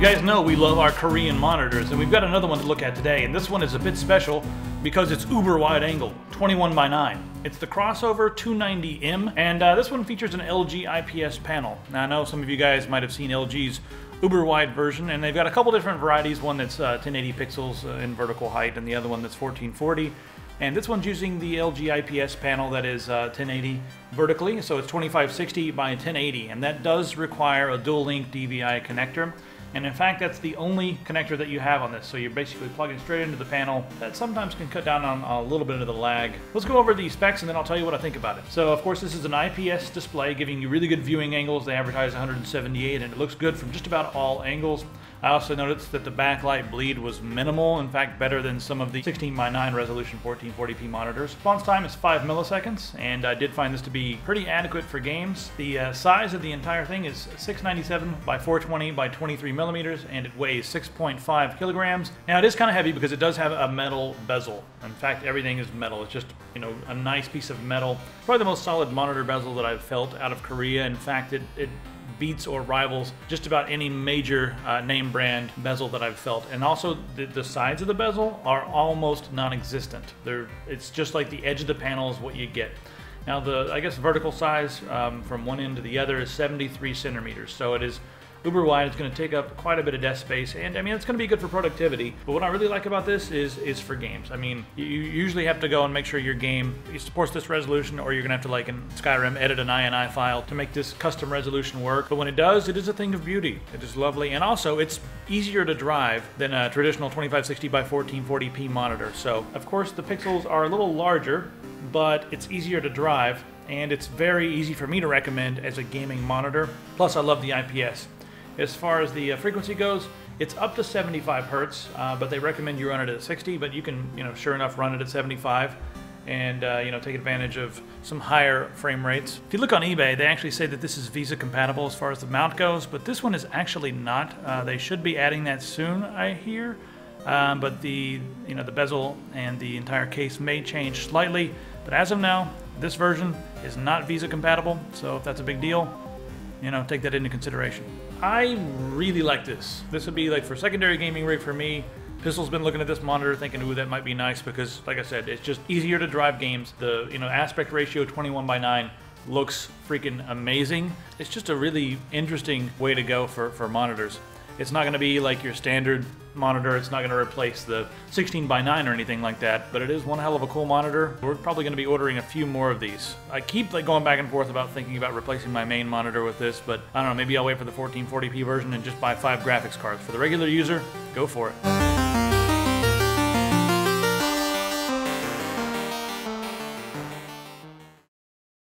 guys know we love our Korean monitors, and we've got another one to look at today, and this one is a bit special because it's uber wide angle, 21:9. It's the CrossOver 290M, and this one features an LG IPS panel. Now I know some of you guys might have seen LG's uber wide version, and they've got a couple different varieties, one that's 1080 pixels in vertical height and the other one that's 1440. And this one's using the LG IPS panel that is 1080 vertically, so it's 2560 by 1080, and that does require a dual link DVI connector. And in fact, that's the only connector that you have on this. So you're basically plugging straight into the panel. That sometimes can cut down on a little bit of the lag. Let's go over the specs and then I'll tell you what I think about it. So of course, this is an IPS display giving you really good viewing angles. They advertise 178 and it looks good from just about all angles. I also noticed that the backlight bleed was minimal, in fact better than some of the 16:9 resolution 1440p monitors. Response time is 5 milliseconds, and I did find this to be pretty adequate for games. The size of the entire thing is 697 by 420 by 23 millimeters, and it weighs 6.5 kilograms. Now it is kind of heavy because it does have a metal bezel. In fact, everything is metal. It's just, you know, a nice piece of metal. Probably the most solid monitor bezel that I've felt out of Korea. In fact, it beats or rivals just about any major name brand bezel that I've felt. And also the sides of the bezel are almost non-existent. It's just like the edge of the panel is what you get. Now the, I guess, vertical size from one end to the other is 73 centimeters. So it is uber wide. It's going to take up quite a bit of desk space, and I mean, it's going to be good for productivity. But what I really like about this is for games. I mean, you usually have to go and make sure your game supports this resolution, or you're going to have to, like in Skyrim, edit an INI file to make this custom resolution work. But when it does, it is a thing of beauty. It is lovely, and also it's easier to drive than a traditional 2560 by 1440p monitor. So of course the pixels are a little larger, but it's easier to drive, and it's very easy for me to recommend as a gaming monitor. Plus I love the IPS. As far as the frequency goes, it's up to 75 hertz, but they recommend you run it at 60, but you can, you know, sure enough, run it at 75 and, you know, take advantage of some higher frame rates. If you look on eBay, they actually say that this is Visa compatible as far as the mount goes, but this one is actually not. They should be adding that soon, I hear, but the bezel and the entire case may change slightly, but as of now, this version is not Visa compatible, so if that's a big deal, you know, take that into consideration. I really like this. This would be like for secondary gaming rig for me. Pistol's been looking at this monitor thinking, ooh, that might be nice because, like I said, it's just easier to drive games. The, you know, aspect ratio 21:9 looks freaking amazing. It's just a really interesting way to go for monitors. It's not going to be like your standard monitor. It's not going to replace the 16:9 or anything like that, but it is one hell of a cool monitor. We're probably going to be ordering a few more of these. I keep like going back and forth about thinking about replacing my main monitor with this, but I don't know, maybe I'll wait for the 1440p version and just buy 5 graphics cards. For the regular user, go for it.